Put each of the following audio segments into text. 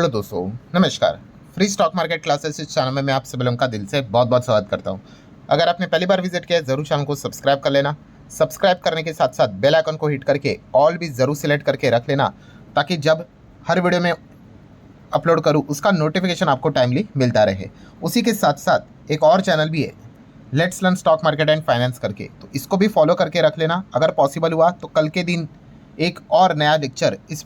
Hello दोस्तों, नमस्कार। Free stock market classes इस चैनल में मैं आप सभी लोगों का दिल से बहुत बहुत स्वागत करता हूं। अगर आपने पहली बार विजिट किया है ज़रूर चैनल को सब्सक्राइब कर लेना। सब्सक्राइब करने के साथ साथ बेल आइकन को हिट करके ऑल भी ज़रूर सिलेक्ट करके रख लेना, ताकि जब हर वीडियो में अपलोड करूँ उसका नोटिफिकेशन आपको टाइमली मिलता रहे। उसी के साथ साथ एक और चैनल भी है, let's learn stock market and finance करके, तो इसको भी फॉलो करके रख लेना। अगर पॉसिबल हुआ तो कल के दिन एक और नया लेक्चर इस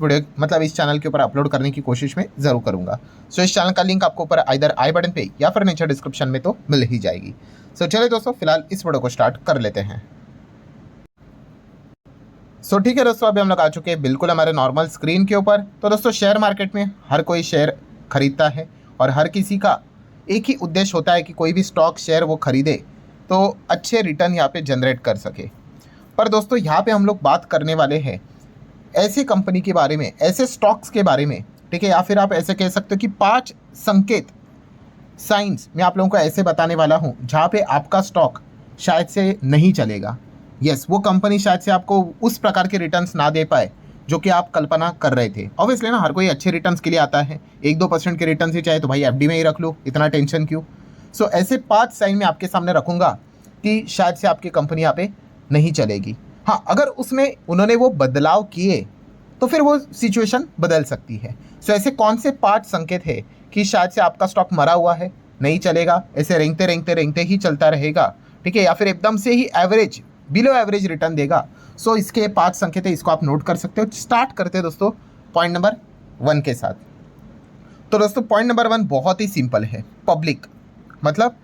चैनल के ऊपर अपलोड करने की कोशिश में ज़रूर करूँगा। सो इस चैनल का लिंक आपको ऊपर आइदर आई बटन पे या फिर नीचे डिस्क्रिप्शन में तो मिल ही जाएगी। सो चलिए दोस्तों, फिलहाल इस वीडियो को स्टार्ट कर लेते हैं। सो ठीक है दोस्तों, अभी हम लोग आ चुके हैं बिल्कुल हमारे नॉर्मल स्क्रीन के ऊपर। तो दोस्तों, शेयर मार्केट में हर कोई शेयर खरीदता है और हर किसी का एक ही उद्देश्य होता है कि कोई भी स्टॉक शेयर वो खरीदे तो अच्छे रिटर्न यहाँ पे जनरेट कर सके। पर दोस्तों, यहाँ पे हम लोग बात करने वाले हैं ऐसी कंपनी के बारे में, ऐसे स्टॉक्स के बारे में, ठीक है, या फिर आप ऐसे कह सकते हो कि 5 संकेत, साइंस मैं आप लोगों को ऐसे बताने वाला हूँ जहाँ पे आपका स्टॉक शायद से नहीं चलेगा। यस, वो कंपनी शायद से आपको उस प्रकार के रिटर्न्स ना दे पाए जो कि आप कल्पना कर रहे थे। ऑब्वियसली ना, हर कोई अच्छे रिटर्न्स के लिए आता है। 1-2% के रिटर्न्स ही चाहे तो भाई एफडी में ही रख लो, इतना टेंशन क्यों। सो ऐसे 5 साइन मैं आपके सामने रखूँगा कि शायद से आपकी कंपनी यहाँ पे नहीं चलेगी। हाँ, अगर उसमें उन्होंने वो बदलाव किए तो फिर वो सिचुएशन बदल सकती है। सो ऐसे कौन से 5 संकेत है कि शायद से आपका स्टॉक मरा हुआ है, नहीं चलेगा, ऐसे रेंगते रेंगते रेंगते ही चलता रहेगा, ठीक है, या फिर एकदम से ही एवरेज, बिलो एवरेज रिटर्न देगा। सो इसके 5 संकेत है, इसको आप नोट कर सकते हो। स्टार्ट करते हैं दोस्तों पॉइंट नंबर 1 के साथ। तो दोस्तों, पॉइंट नंबर 1 बहुत ही सिंपल है, पब्लिक। मतलब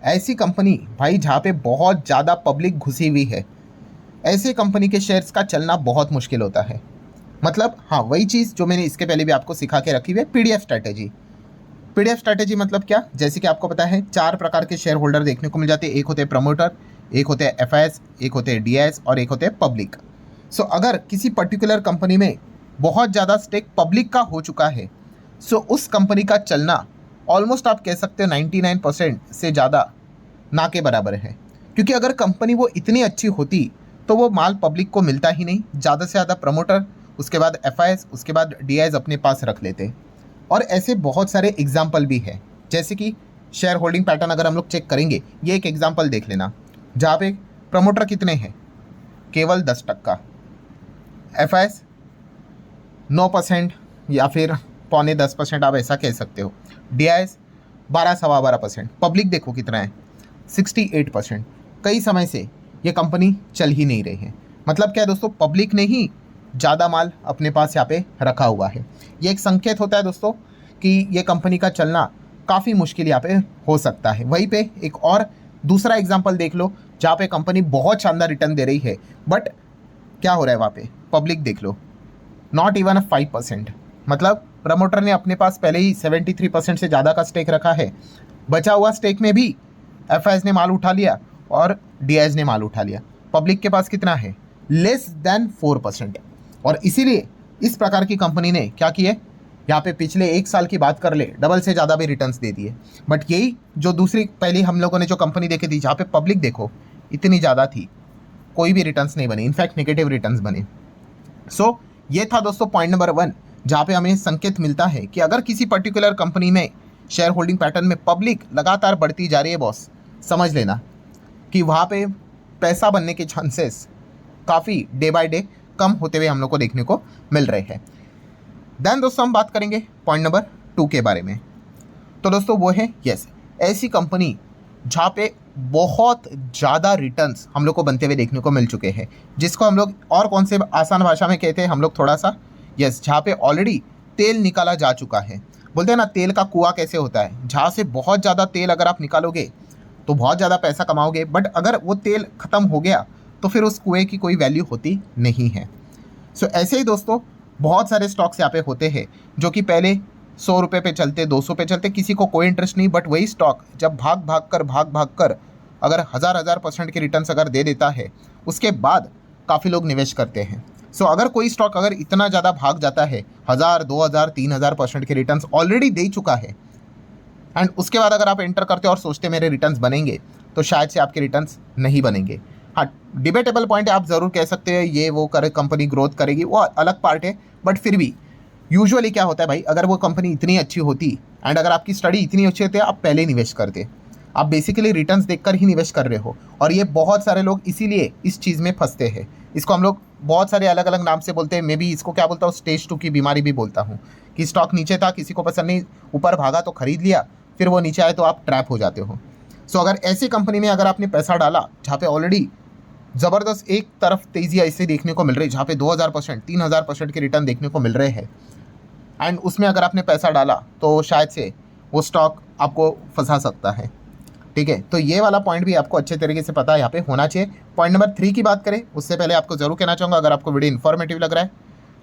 ऐसी कंपनी भाई जहाँ पे बहुत ज़्यादा पब्लिक घुसी हुई है, ऐसे कंपनी के शेयर्स का चलना बहुत मुश्किल होता है। मतलब हाँ, वही चीज़ जो मैंने इसके पहले भी आपको सिखा के रखी हुई है, पीडीएफ स्ट्रैटेजी। पीडीएफ स्ट्रैटेजी मतलब क्या, जैसे कि आपको पता है 4 प्रकार के शेयर होल्डर देखने को मिल जाते हैं। एक होते हैं प्रमोटर, एक होते हैं एफआईएस, एक होते हैं डीआईएस और एक होते हैं पब्लिक। सो अगर किसी पर्टिकुलर कंपनी में बहुत ज़्यादा स्टेक पब्लिक का हो चुका है, सो उस कंपनी का चलना ऑलमोस्ट आप कह सकते हो 99% से ज़्यादा ना के बराबर है। क्योंकि अगर कंपनी वो इतनी अच्छी होती तो वो माल पब्लिक को मिलता ही नहीं। ज़्यादा से ज़्यादा प्रमोटर, उसके बाद एफआईएस, उसके बाद डीआईएस अपने पास रख लेते। और ऐसे बहुत सारे एग्जाम्पल भी है, जैसे कि शेयर होल्डिंग पैटर्न अगर हम लोग चेक करेंगे, ये एक एग्जाम्पल देख लेना जहाँ पे प्रमोटर कितने हैं, केवल 10%, एफआईएस 9% या फिर पौने 10%, आप ऐसा कह सकते हो, डीआईएस 12-12.25%, पब्लिक देखो कितना है 68%। कई समय से ये कंपनी चल ही नहीं रही है। मतलब क्या है दोस्तों, पब्लिक ने ही ज़्यादा माल अपने पास यहाँ पे रखा हुआ है। ये एक संकेत होता है दोस्तों कि ये कंपनी का चलना काफ़ी मुश्किल यहाँ पे हो सकता है। वहीं पे एक और दूसरा एग्जांपल देख लो जहाँ पे कंपनी बहुत शानदार रिटर्न दे रही है, बट क्या हो रहा है वहाँ पे, पब्लिक देख लो, नॉट इवन 5%। मतलब प्रमोटर ने अपने पास पहले ही 73% से ज़्यादा का स्टेक रखा है। बचा हुआ स्टेक में भी एफआईएस ने माल उठा लिया और डीआईएस ने माल उठा लिया। पब्लिक के पास कितना है, लेस देन 4%। और इसीलिए इस प्रकार की कंपनी ने क्या किया, यहाँ पे पिछले 1 साल की बात कर ले, डबल से ज़्यादा भी रिटर्न्स दे दिए। बट यही जो दूसरी पहले हम लोगों ने जो कंपनी देखी थी जहाँ पे पब्लिक देखो इतनी ज़्यादा थी, कोई भी रिटर्न्स नहीं बने, इनफैक्ट नेगेटिव रिटर्न्स बने। सो ये था दोस्तों पॉइंट नंबर 1, जहाँ पे हमें संकेत मिलता है कि अगर किसी पर्टिकुलर कंपनी में शेयर होल्डिंग पैटर्न में पब्लिक लगातार बढ़ती जा रही है बॉस, समझ लेना कि वहाँ पे पैसा बनने के चांसेस काफ़ी डे बाय डे कम होते हुए हम लोग को देखने को मिल रहे हैं। देन दोस्तों, हम बात करेंगे पॉइंट नंबर 2 के बारे में। तो दोस्तों वो है, यस, ऐसी कंपनी जहाँ पे बहुत ज़्यादा रिटर्न्स हम लोग को बनते हुए देखने को मिल चुके हैं, जिसको हम लोग और कौन से आसान भाषा में कहते हैं हम लोग थोड़ा सा, यस, जहाँ पे ऑलरेडी तेल निकाला जा चुका है। बोलते हैं ना, तेल का कुआं कैसे होता है, जहाँ से बहुत ज़्यादा तेल अगर आप निकालोगे तो बहुत ज़्यादा पैसा कमाओगे, बट अगर वो तेल ख़त्म हो गया तो फिर उस कुएं की कोई वैल्यू होती नहीं है। सो ऐसे ही दोस्तों बहुत सारे स्टॉक्स यहाँ पे होते हैं जो कि पहले 100 रुपये पे चलते, 200 पे चलते, किसी को कोई इंटरेस्ट नहीं, बट वही स्टॉक जब भाग भाग कर अगर हज़ार % के रिटर्न्स अगर दे देता है, उसके बाद काफ़ी लोग निवेश करते हैं। सो अगर कोई स्टॉक अगर इतना ज़्यादा भाग जाता है, 1000, 2000, 3000% के रिटर्न्स ऑलरेडी दे चुका है, एंड उसके बाद अगर आप एंटर करते और सोचते मेरे रिटर्न्स बनेंगे, तो शायद से आपके रिटर्न्स नहीं बनेंगे। हाँ, डिबेटेबल पॉइंट है, आप ज़रूर कह सकते हैं ये वो करे कंपनी ग्रोथ करेगी, वो अलग पार्ट है, बट फिर भी यूजुअली क्या होता है भाई, अगर वो कंपनी इतनी अच्छी होती एंड अगर आपकी स्टडी इतनी अच्छी होती है, आप पहले निवेश करते। आप बेसिकली रिटर्न्स देखकर ही निवेश कर रहे हो, और ये बहुत सारे लोग इसीलिए इस चीज़ में फंसते हैं। इसको हम लोग बहुत सारे अलग अलग नाम से बोलते हैं, मे बी इसको क्या बोलता हूँ, स्टेज 2 की बीमारी भी बोलता हूँ, कि स्टॉक नीचे था, किसी को पसंद नहीं, ऊपर भागा तो खरीद लिया, फिर वो नीचे आए तो आप ट्रैप हो जाते हो। सो अगर ऐसी कंपनी में अगर आपने पैसा डाला जहाँ पे ऑलरेडी ज़बरदस्त एक तरफ तेज़ी ऐसे देखने को मिल रही है, जहाँ पे 2000%, 3000% के रिटर्न देखने को मिल रहे हैं, एंड उसमें अगर आपने पैसा डाला तो शायद से वो स्टॉक आपको फंसा सकता है। ठीक है, तो ये वाला पॉइंट भी आपको अच्छे तरीके से पता है यहाँ पे होना चाहिए। पॉइंट नंबर 3 की बात करें उससे पहले आपको ज़रूर कहना चाहूँगा, अगर आपको वीडियो इन्फॉर्मेटिव लग रहा है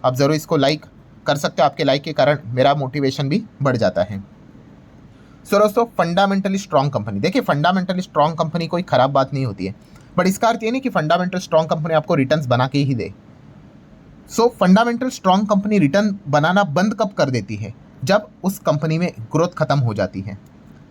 आप ज़रूर इसको लाइक कर सकते हो। आपके लाइक के कारण मेरा मोटिवेशन भी बढ़ जाता है। सो दोस्तों, फंडामेंटली स्ट्रॉन्ग कंपनी, देखिए फंडामेंटली स्ट्रॉन्ग कंपनी कोई ख़राब बात नहीं होती है, बट इसका अर्थ ये नहीं कि फंडामेंटल स्ट्रॉन्ग कंपनी आपको रिटर्न्स बना के ही दे। So fundamental strong company return बनाना बंद कब कर देती है, जब उस कंपनी में ग्रोथ खत्म हो जाती है।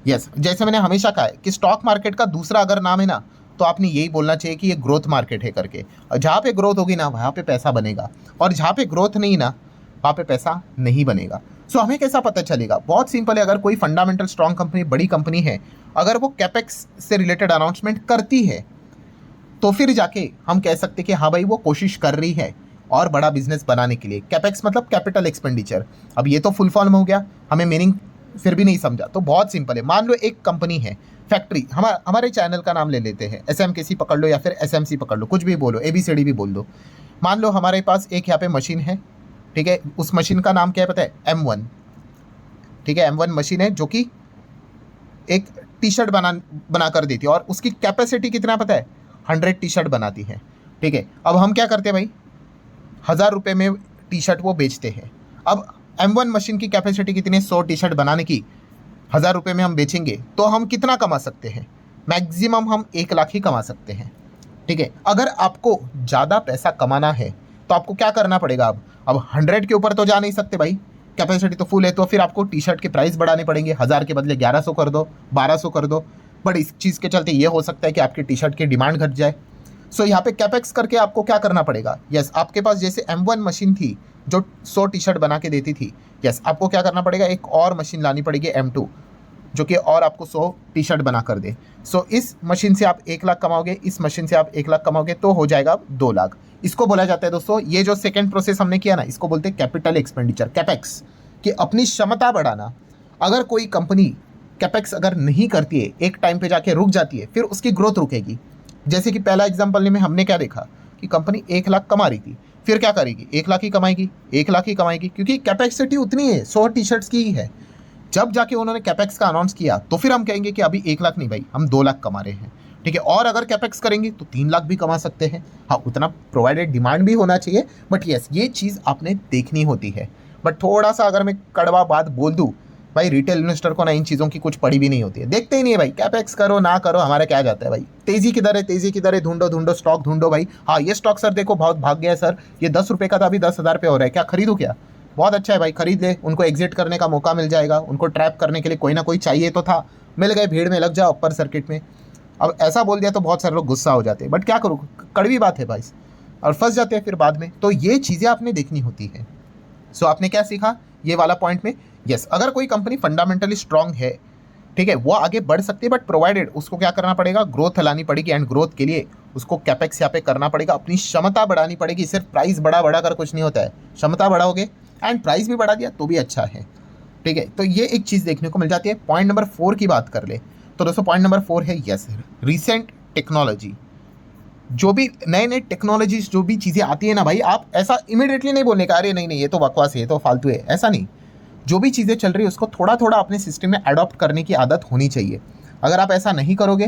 यस, जैसे मैंने हमेशा कहा है कि स्टॉक मार्केट का दूसरा अगर नाम है ना, तो आपने यही बोलना चाहिए कि ये ग्रोथ मार्केट है करके। और जहाँ पे ग्रोथ होगी ना वहाँ पे पैसा बनेगा, और जहाँ पे ग्रोथ नहीं ना वहाँ पे पैसा नहीं बनेगा। सो हमें कैसा पता चलेगा, बहुत सिंपल है। अगर कोई फंडामेंटल स्ट्रॉन्ग कंपनी, बड़ी कंपनी है, अगर वो कैपेक्स से रिलेटेड अनाउंसमेंट करती है, तो फिर जाके हम कह सकते कि हाँ भाई वो कोशिश कर रही है और बड़ा बिजनेस बनाने के लिए। कैपेक्स मतलब कैपिटल एक्सपेंडिचर। अब ये तो फुल फॉर्म हो गया, हमें मीनिंग फिर भी नहीं समझा, तो बहुत सिंपल है। मान लो एक कंपनी है, फैक्ट्री, हमारे चैनल का नाम ले लेते हैं, SMKC पकड़ लो या फिर SMC पकड़ लो, कुछ भी बोलो, ABCD भी बोल दो। मान लो हमारे पास एक यहाँ पे मशीन है, ठीक है, उस मशीन का नाम क्या है पता है, M1। ठीक है, M1 मशीन है जो कि एक टी-शर्ट बना कर देती है, और उसकी कैपेसिटी कितना पता है, 100 टी-शर्ट बनाती है। ठीक है, अब हम क्या करते हैं भाई, 1000 रुपये में टी-शर्ट वो बेचते हैं। अब M1 मशीन की कैपेसिटी कितनी है, 100 टी-शर्ट बनाने की, 1000 रुपये में हम बेचेंगे तो हम कितना कमा सकते हैं, मैक्सिमम हम 1 लाख ही कमा सकते हैं। ठीक है, अगर आपको ज़्यादा पैसा कमाना है तो आपको क्या करना पड़ेगा, अब 100 के ऊपर तो जा नहीं सकते भाई, कैपेसिटी तो फुल है, तो फिर आपको टी-शर्ट के प्राइस बढ़ाने पड़ेंगे, 1000 के बदले 1100 कर दो, 1200 कर दो। बट इस चीज़ के चलते ये हो सकता है कि आपकी टी-शर्ट की डिमांड घट जाए। सो यहाँ पे कैपेक्स करके आपको क्या करना पड़ेगा, यस, आपके पास जैसे M1 मशीन थी जो 100 टी-शर्ट बना के देती थी, यस, आपको क्या करना पड़ेगा, एक और मशीन लानी पड़ेगी M2 जो कि और आपको 100 टी-शर्ट बना कर दे। सो इस मशीन से आप 1 लाख कमाओगे, इस मशीन से आप 1 लाख कमाओगे, तो हो जाएगा 2 लाख। इसको बोला जाता है दोस्तों, ये जो सेकेंड प्रोसेस हमने किया ना, इसको बोलते हैं कैपिटल एक्सपेंडिचर, कैपेक्स, कि अपनी क्षमता बढ़ाना। अगर कोई कंपनी कैपेक्स अगर नहीं करती है, एक टाइम पे जाके रुक जाती है, फिर उसकी ग्रोथ रुकेगी। जैसे कि पहला एग्जांपल में हमने क्या देखा कि कंपनी 1 लाख कमा रही थी, फिर क्या करेगी, 1 लाख ही कमाएगी, 1 लाख ही कमाएगी, क्योंकि कैपेसिटी उतनी है, 100 टी-शर्ट्स की ही है। जब जाके उन्होंने कैपेक्स का अनाउंस किया तो फिर हम कहेंगे कि अभी 1 लाख नहीं भाई, हम 2 लाख कमा रहे हैं। ठीक है, और अगर कैपेक्स करेंगे तो 3 लाख भी कमा सकते हैं। हाँ, उतना प्रोवाइडेड डिमांड भी होना चाहिए, बट यस, ये चीज़ आपने देखनी होती है। बट थोड़ा सा अगर मैं कड़वा बात बोल दूँ भाई, रिटेल इन्वेस्टर को ना इन चीज़ों की कुछ पड़ी भी नहीं होती है, देखते ही नहीं है भाई, कैपेक्स करो ना करो हमारा क्या जाता है भाई, तेज़ी किधर है, तेज़ी किधर है, ढूंढो स्टॉक ढूंढो भाई। हाँ, ये स्टॉक सर देखो बहुत भाग गया है सर, ये 10 रुपये का था, अभी 10,000 पे हो रहा है, क्या खरीदूँ क्या, बहुत अच्छा है भाई, खरीद ले, उनको एग्जिट करने का मौका मिल जाएगा, उनको ट्रैप करने के लिए कोई ना कोई चाहिए तो था, मिल गए, भीड़ में लग जाओ अपर सर्किट में। अब ऐसा बोल दिया तो बहुत सारे लोग गुस्सा हो जाते हैं, बट क्या करूँ, कड़वी बात है भाई, और फंस जाते हैं फिर बाद में। तो ये चीज़ें आपने देखनी होती है। सो आपने क्या सीखा ये वाला पॉइंट में, यस, अगर कोई कंपनी फंडामेंटली स्ट्रांग है, ठीक है, वो आगे बढ़ सकती है, बट प्रोवाइडेड उसको क्या करना पड़ेगा, ग्रोथ लानी पड़ेगी, एंड ग्रोथ के लिए उसको कैपेक्स यहाँ पे करना पड़ेगा, अपनी क्षमता बढ़ानी पड़ेगी। सिर्फ प्राइस बढ़ा कर कुछ नहीं होता है, क्षमता बढ़ाओगे एंड प्राइस भी बढ़ा दिया तो भी अच्छा है। ठीक है, तो ये एक चीज़ देखने को मिल जाती है। पॉइंट नंबर 4 की बात कर ले तो दोस्तों, पॉइंट नंबर 4 है यस, रिसेंट टेक्नोलॉजी। जो भी नए नए टेक्नोलॉजीज, जो भी चीज़ें आती है ना भाई, आप ऐसा इमिडिएटली नहीं बोलने का अरे नहीं ये तो बकवास है, ये तो फालतू है, ऐसा नहीं। जो भी चीज़ें चल रही है उसको थोड़ा थोड़ा अपने सिस्टम में अडॉप्ट करने की आदत होनी चाहिए। अगर आप ऐसा नहीं करोगे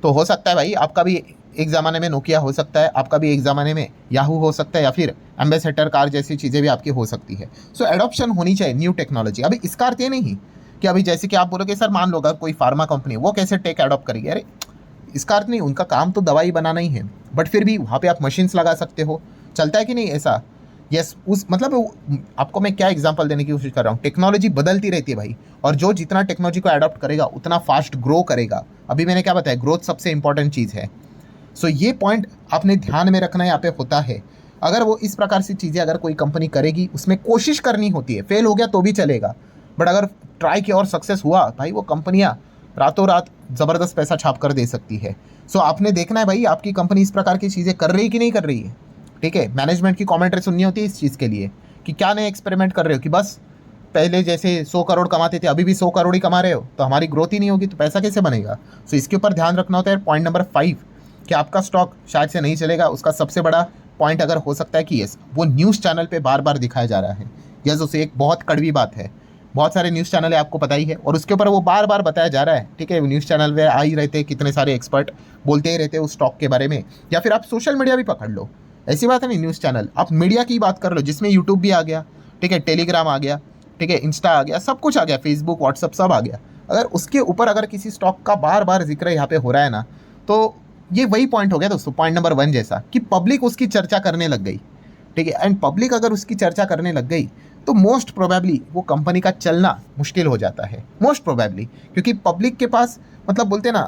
तो हो सकता है भाई आपका भी एक ज़माने में नोकिया हो सकता है, आपका भी एक ज़माने में याहू हो सकता है, या फिर एम्बेसडर कार जैसी चीज़ें भी आपकी हो सकती है। सो एडॉप्शन होनी चाहिए न्यू टेक्नोलॉजी। अभी इसका अर्थ ये नहीं कि अभी जैसे कि आप बोलोगे सर मान लो अगर कोई फार्मा कंपनी वो कैसे टेक एडॉप्ट करेगी, अरे इसका अर्थ नहीं, उनका काम तो दवाई बनाना ही है, बट फिर भी वहाँ पे आप मशीन्स लगा सकते हो, चलता है कि नहीं ऐसा। यस, उस मतलब आपको मैं क्या एग्जांपल देने की कोशिश कर रहा हूँ, टेक्नोलॉजी बदलती रहती है भाई, और जो जितना टेक्नोलॉजी को अडॉप्ट करेगा उतना फास्ट ग्रो करेगा। अभी मैंने क्या बताया, ग्रोथ सबसे इंपॉर्टेंट चीज़ है। सो ये पॉइंट आपने ध्यान में रखना यहाँ पे होता है। अगर वो इस प्रकार से चीज़ें अगर कोई कंपनी करेगी, उसमें कोशिश करनी होती है, फेल हो गया तो भी चलेगा, बट अगर ट्राई किया और सक्सेस हुआ भाई, वो कंपनियाँ रातों रात ज़बरदस्त पैसा छाप कर दे सकती है। सो आपने देखना है भाई आपकी कंपनी इस प्रकार की चीज़ें कर रही है कि नहीं कर रही है। ठीक है, मैनेजमेंट की कमेंट्री सुननी होती है इस चीज़ के लिए कि क्या नए एक्सपेरिमेंट कर रहे हो, कि बस पहले जैसे 100 करोड़ कमाते थे अभी भी 100 करोड़ ही कमा रहे हो, तो हमारी ग्रोथ ही नहीं होगी तो पैसा कैसे बनेगा। सो इसके ऊपर ध्यान रखना होता है। पॉइंट नंबर 5 कि आपका स्टॉक शायद से नहीं चलेगा, उसका सबसे बड़ा पॉइंट अगर हो सकता है कि यस वो न्यूज़ चैनल पे बार बार दिखाया जा रहा है। यस, उसे एक बहुत कड़वी बात है, बहुत सारे न्यूज़ चैनल है आपको पता ही है, और उसके ऊपर वो बार बार बताया जा रहा है। ठीक है, न्यूज़ चैनल पे आ ही रहते हैं कितने सारे एक्सपर्ट, बोलते ही रहते हैं उस स्टॉक के बारे में। या फिर आप सोशल मीडिया भी पकड़ लो, ऐसी बात है नहीं न्यूज़ चैनल, आप मीडिया की बात कर लो जिसमें यूट्यूब भी आ गया, ठीक है, टेलीग्राम आ गया, ठीक है, इंस्टा आ गया, सब कुछ आ गया, फेसबुक व्हाट्सअप सब आ गया। अगर उसके ऊपर अगर किसी स्टॉक का बार बार जिक्र यहाँ पे हो रहा है ना, तो ये वही पॉइंट हो गया दोस्तों, पॉइंट नंबर 1 जैसा, कि पब्लिक उसकी चर्चा करने लग गई। ठीक है, एंड पब्लिक अगर उसकी चर्चा करने लग गई तो मोस्ट प्रोबेबली वो कंपनी का चलना मुश्किल हो जाता है, मोस्ट प्रोबेबली, क्योंकि पब्लिक के पास मतलब बोलते हैं ना,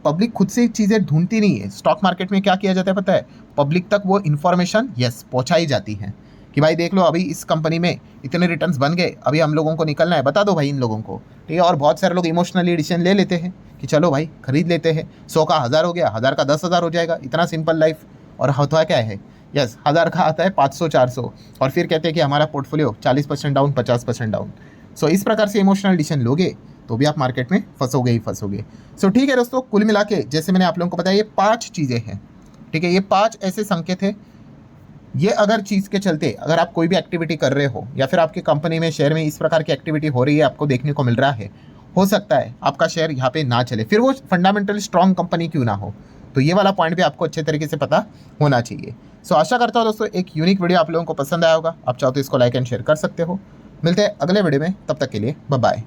पब्लिक खुद से चीज़ें ढूंढती नहीं है। स्टॉक मार्केट में क्या किया जाता है पता है, पब्लिक तक वो इन्फॉर्मेशन यस पहुंचाई जाती है कि भाई देख लो अभी इस कंपनी में इतने रिटर्न्स बन गए, अभी हम लोगों को निकलना है, बता दो भाई इन लोगों को। ठीक है, और बहुत सारे लोग इमोशनली डिसीजन ले लेते हैं कि चलो भाई खरीद लेते हैं, 100 का 1000 हो गया, 1000 का 10,000 हो जाएगा, इतना सिंपल लाइफ। और होता क्या है, यस 1000 का आता है 500 400, और फिर कहते हैं कि हमारा पोर्टफोलियो 40% डाउन 50% डाउन। सो इस प्रकार से इमोशनल डिसीजन लोगे तो भी आप मार्केट में फंसोगे ही फंसोगे। सो ठीक है दोस्तों, कुल मिला के जैसे मैंने आप लोगों को बताया ये 5 चीज़ें हैं। ठीक है, ये 5 ऐसे संकेत है, ये अगर चीज़ के चलते अगर आप कोई भी एक्टिविटी कर रहे हो या फिर आपकी कंपनी में शेयर में इस प्रकार की एक्टिविटी हो रही है, आपको देखने को मिल रहा है, हो सकता है आपका शेयर यहाँ पे ना चले, फिर वो फंडामेंटली स्ट्रॉन्ग कंपनी क्यों ना हो। तो ये वाला पॉइंट भी आपको अच्छे तरीके से पता होना चाहिए। सो आशा करता हूँ दोस्तों एक यूनिक वीडियो आप लोगों को पसंद आया होगा। आप चाहो तो इसको लाइक एंड शेयर कर सकते हो। मिलते हैं अगले वीडियो में, तब तक के लिए बाय बाय।